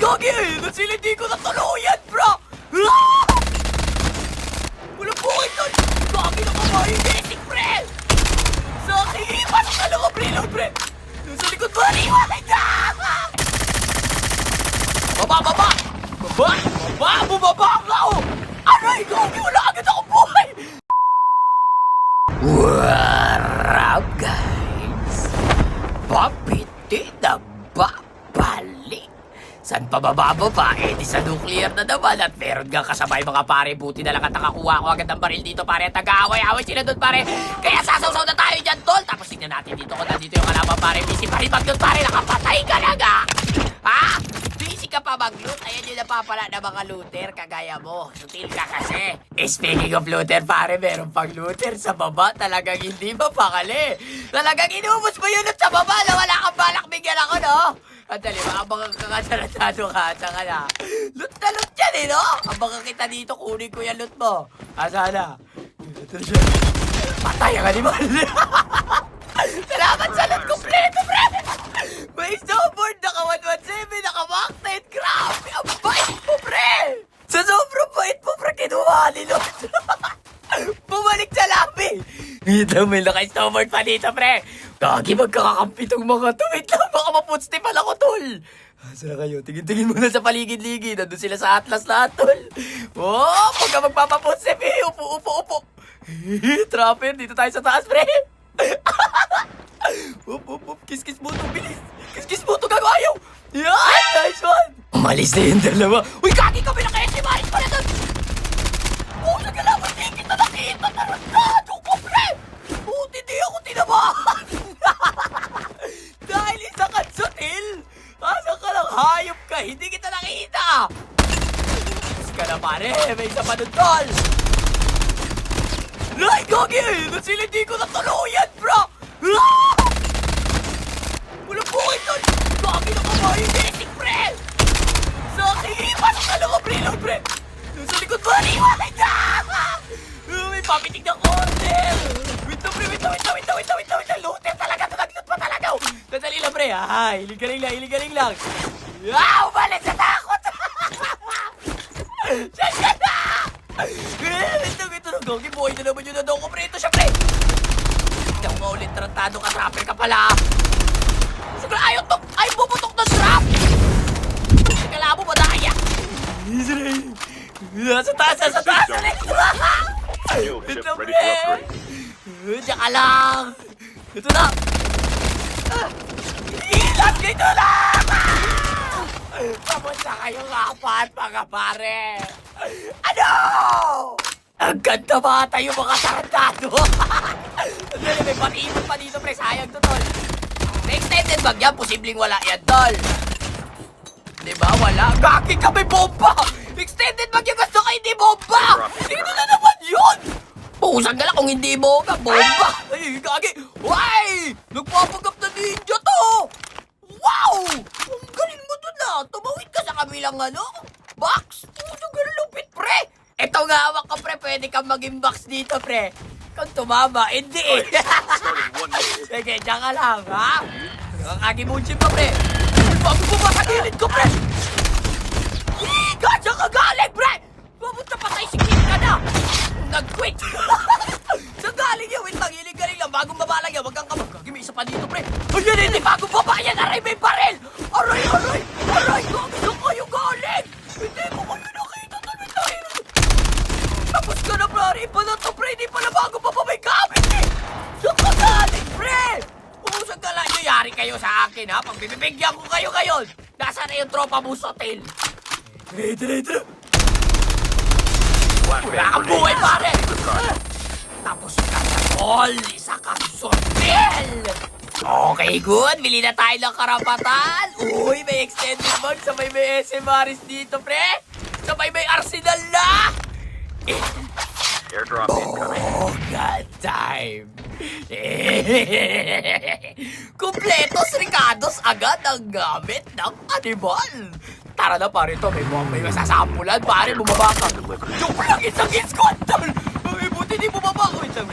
Gagi! Nasilindi ko na tuluyan, bro! Ah! Wala po kayo tol! Gagi na kamahin basic, pre! Sa akin, pasok na lang ang preload, pre! Sa likod mo, iwalay ka! Baba! Baba! Baba! Baba! Bumaba ako! Aray! Gagi! Wala agad ako buhay! What up, guys? Papiti na babalik. San pa bababo pa? Eh di sa nuclear na naman. At meron nga kasabay mga pare. Buti na lang at nakakuha ko agad ng baril dito, pare. At nag-aaway-aaway sila doon, pare. Kaya sasawsaw na tayo dyan, tol. Tapos tignan natin dito kung nandito yung kalaban, pare. Busy pa rin mag-loot, pare. Nakapatay ka na ga. Ha? Busy ka pa mag-loot? Ayan yung napapala na mga looter. Kagaya mo. Sutil ka kasi. Speaking of looter, pare. Meron pang looter sa baba. Talagang hindi mapakali. Talagang inubos mo yun sa baba na wala kang balak bigyan ako, no? Andali, abang ka saratado ka. Saka na. Loot na loot yan, eh, no? Abang kita dito, kunin ko yung loot mo. Asa na? Ito siya. Patay ang animal. Salamat sa loot kompleto, pre! May snowboard, naka 117, naka Mac-10. Grabe, ang bait mo, pre! Sa sobrang bait mo, pre, kinuha ni loot. Bumalik sa labi. Dito, may naka-snowboard pa dito, pre. Gagi, magkakakampi tong mga to. Wait lang, baka maputstipan ako, tol. Asa na kayo? Tingin-tingin muna sa paligid-ligid. Nandun sila sa Atlas lahat, tol. Oh, pagka magpapaputstip, eh. Upo. Trapper, dito tayo sa taas, pre. Up. Kiss-kiss mo to, bilis. Kiss-kiss mo to, gago, ayaw. Yan, nice one. Umalis na yung dalawa. Uy, gagi, kami na kaya si Maris pala doon. Oh, nagalaman, di kita nakita. Tarantado ko, pre. Buti di ako tinabahan. Dahil isa ka sutil. Asa ka lang, hayop ka. Hindi kita nakita. Tapos ka na, pare. May isa pa nun, tol. Ay, gagi! Nasilindi ko na tuluyan, bro! Ah! Wala po kayo, tol! Gagi na kamahin basic, pre! Sa akin, pasok na lang ang preload, pre! Sa likod mo, iwalay ka! May papitig ng order! Wait lang, pre! Wait lang! Looter talaga! Nag-loot pa talaga! Nadali lang, pre! Ah, hiling-galing lang! Ah! Umalis sa takot! Siya na! Ito na, Gogi, buhay na naman yun na daw ko, pre. Ito siya, pre. Hindi ako nga ulit, tarantado ka, trapper ka pala. Sige, ayaw bubutok ng trap. Sige, labo, madaya. Nasa taas. Ito, pre. Diyan ka lang. Ito na. Ilas, ito lang. Pamunta kayong apat, mga pare. Ano? Ang ganda ba tayo mga tarantado? May patibot pa dito, pre. Sayang to, tol. May extended bag yan. Posibleng wala yan, tol. Diba? Wala. Gagi ka, may bomba! Extended bag yung gusto ka, hindi bomba! Ito na naman yun! Pusang gala kung hindi bomba. Ay, gagi! Ay! Nagpapagap na ninja to! Wow! Ang galing mo dun na! Tumawid ka sa kabilang box! Pusang gala lupit, pre! Ito nga hawak ka, pre. Pwede kang maging box dito, pre. Kung tumama, hindi eh. Sige, dyan ka lang, ha? Nakakagimunchin pa, pre. Bago mo ba sa gilid ko, pre? Dyan ka galing, pre! Mabuta pa tayo, sikip ka na! Nag-quit! Saan galing yan? Wait lang, hiling-galing lang. Bagong baba lang yan. Wag kang kamag. Gagi, may isa pa dito, pre. Ayan, hindi. Bagong baba yan. Aray, may baril! Aray! Gagi, saan kayo galing? Hindi mo kayo nakita. Tapos ka na, pre. Pala to, pre. Hindi pala bago pa may gamit, eh. Saan ka galing, pre? Saan ka lang? Yari kayo sa akin, ha? Pag bibigyan ko kayo ngayon, nasa na yung tropa mo sa hotel? Ito. Wala kang buhay, pare! Tapos ka na, tol. Isa kang hotel! Okay, good. Bili na tayo ng karapatan. Uy, may extended bag. Sabay may SM Maris dito, pre. Sabay may arsenal na. Airdrop incoming. God time! Kumpletos Ricardos agad ang gamit ng animal! Tara na, pare, to. May masasampulan, pare. Bumaba ka. Joke lang, isang squad, tol! Ay, buti di bumaba. Wait lang.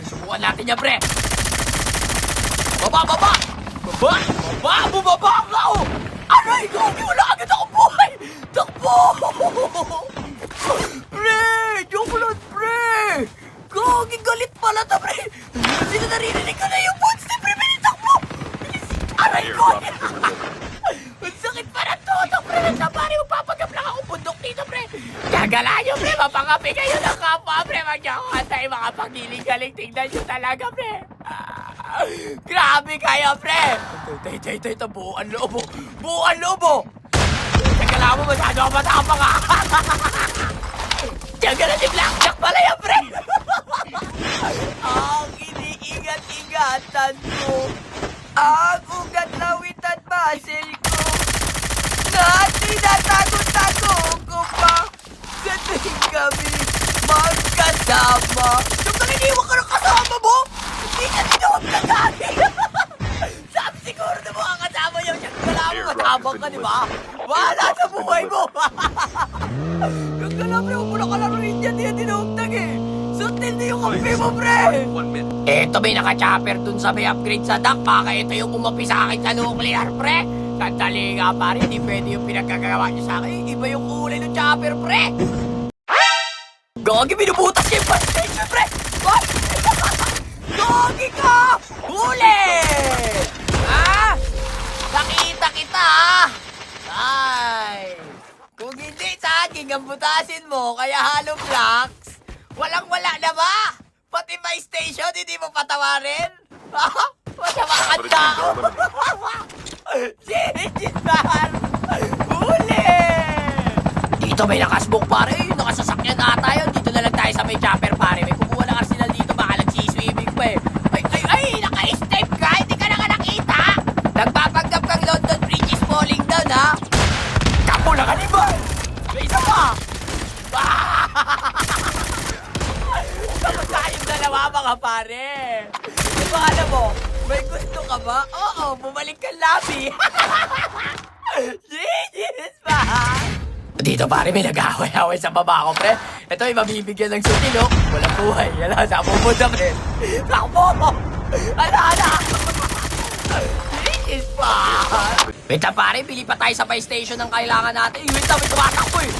Subukan natin yan, pre. Baba! Bumaba ka, oh! Aray, gagi, wala agad ako po! dito, pre. Gagalaan nyo, pre. Mapangapi kayo ng kapwa, pre. Wag nyo ako antay mga pagiling-galing. Tingnan nyo talaga, pre. Grabe kayo, pre. Ito, buuan loob, oh. Buuan loob, oh. Gagalaan mo, masyado ako matapang, ha. Diyan ka na si Blackjack pala yan, pre. Ang iniingat-ingatan ko. Ang ugat lawitan muscle ko. Na tinatago-tago ko pa. Sa tuwing kami magkasama. Yung nang iniwan ka ng kasama mo, hindi ka tinuwag ka dati. Sabi siguro na mga kasama yung wala mo matabang ka, di ba? Wala sa buhay mo. Yung galapre, huwag mo na kalaruin dyan, di tinuwag eh. Sutil na yung kape mo, pre! Eto, may naka-chopper dun sa may upgrade sa dock. Baka ito yung umapi sa akin sa nuclear, pre! Sandali nga, pare. Hindi pwede yung pinagkagawa niyo sa akin. Iba yung kulay ng chopper, pre! Gagi, binubutas niya yung station, pre! What? Gagi ka! Huli! Ha? Nakita kita, ha? Ay! Kung hindi sa akin, ang butasin mo, kaya hollow blocks. Walang-wala na ba? Pati may station, hindi mo patawarin? Masama ka tao! Sinigit man! Huli! Dito may nakasbook, pare. Nakasasakyan ata yun. Dito na lang tayo sa may chopper, pare. May kukuha ng arsenal dito. Baka nagsiswimming pa eh. Ay! Naka-step ka! Hindi ka na nga nakita! Nagpapanggap kang London Bridge is falling down, ha? Kapo na kanibal! May isa pa! Tapos tayong dalawa, mga pare. Di ba alam mo, may gusto ka ba? Oo, bumalik ka labi. Genius ba? Dito pare, may nag-away-away sa baba ko, pre. Ito ay mabibigyan ng suti, no? Walang buhay. Ala, sa pupunta, pre. Takbo mo! Ala! Genius ba? Wait lang, pare. Bili pa tayo sa pay station ng kailangan natin. Wait lang, may tumatakbo eh.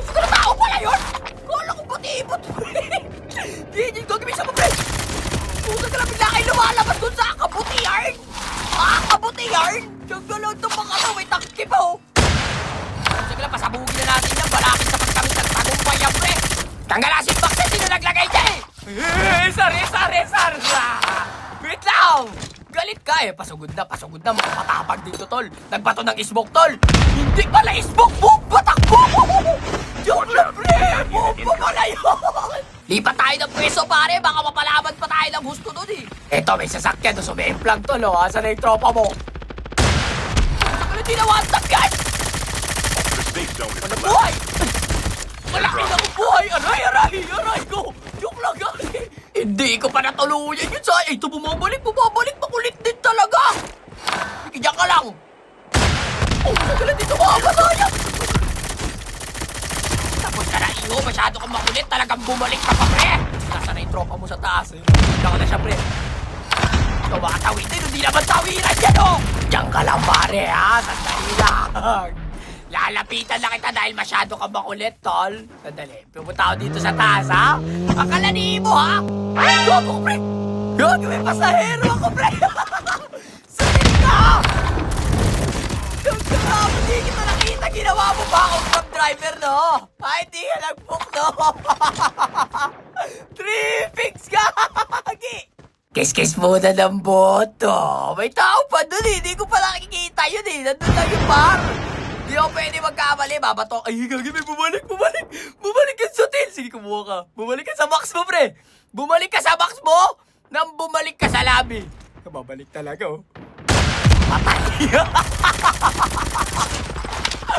Gusto na tao pala yun? Kala ko pati-ibot, pre. Genius, gagawin sa mo, pre. Puso ka lang bigla kayo lumalabas dun sa kabutihan. Kabutihan? Diyan ka lang itong mga ano, may takip, oh. Puso ka lang, pasabugin na natin yan. Balakin sa pagkamit ng tagumpay yan, pre. Tanggalasin bakit sino naglagay dyan, eh. Sorry. Wait lang. Galit ka eh. Pasugod na. Makapatapag dito, tol. Nagbato ng isbok, tol. Hindi pala isbok, bomba, takbo. Joke lang, pre. Bomba pala yun. Lipat tayo ng pwesto, pare. Baka mapalaban pa tayo ng gusto dun eh. Eto, may sasakyan. Sumemplang, tol. Asan na yung tropa mo? Ano di na one-tap, guys? Ano buhay? Malaki na kong buhay. Aray ko. Joke lang, guys. Hindi ko pa natuluyan yun sa... Ito, bumabalik. Makulit din talaga. Diyan ka lang. Sagala dito makakasaya. Tapos ka na, iyo. Masyado kang makulit. Talagang bumalik ka pa, pre. Nasa na yung tropa mo sa taas, eh. Diyan ka na siya, pre. Ito, baka tawitin. Hindi naman tawiran yan, oh. Diyan ka lang, pare, ha. Sandali lang. Lalapitan na kita dahil masyado ka makulit, tol. Sandali, pumunta ako dito sa taas, ha? Akalani mo, ha? Gogo, pre! Gogo, may pasahero ako, pre! Sakit ka! Hindi kita nakita, ginawa mo ba akong cab driver, no? Ay, hindi ka nag-book, no? Trippings ka! Kiss-kiss muna ng boto. May tao pa dun, eh. Hindi ko pa nakikita yun, eh. Nandun lang yung bar. Di ako pwede magkamali, babato. Ay, gagi, may bumalik. Bumalik ka sa hotel. Sige, kumuha ka. Bumalik ka sa box mo, pre. Bumalik ka sa box mo, nang bumalik ka sa labi. Babalik talaga, oh. Patay.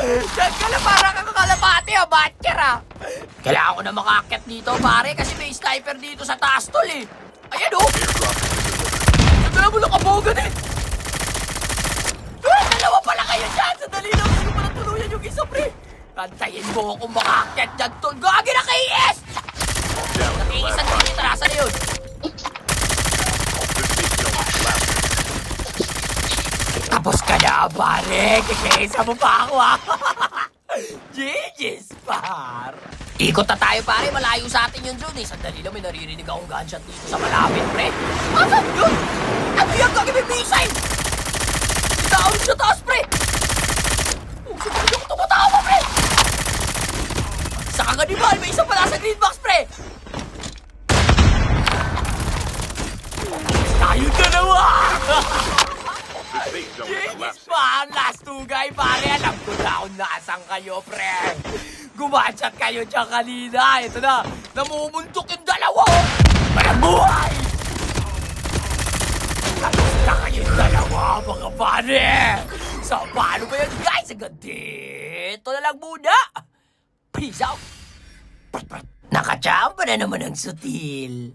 Diyan ka na, parang kang kalapati, ha, batcher, ha. Kailangan ko na makaakyat dito, pare, kasi may sniper dito sa taas, tol, eh. Ayan, oh. Nagdala mo nakabogan, eh. Dalawa pala kayo dyan! Sandali lang! Hindi ko pala tuluyan yung isa, pre! Kantayin mo kung makakit dyan, tol! Gagi na kay-is! Nakikisan ko yung tarasa na yun! Tapos ka na, pare! Kikisa mo pa ako, ha! GG's, par! Ikot na tayo, pare! Malayo sa atin yung zone, eh! Sandali lang, may naririnig akong gunshot dito sa malapit, pre! Asan yun? Ano yan? Gagi, may missile! Down sa taas, pre! Sige, hindi ako tumatawa, pre! green box, pre! Tayo dalawa! Jeez pa, ang last two guy, pare. Alam ko na kung nasan kayo, pre. Gumatchat kayo dyan kanina. Ito na, namumuntok yung dalawa. Walang buhay! Kamusta kayong dalawa, mga pare? So, paano ba yan, guys? Hanggang dito na lang muna. Peace out. Nakachamba na naman ang sutil.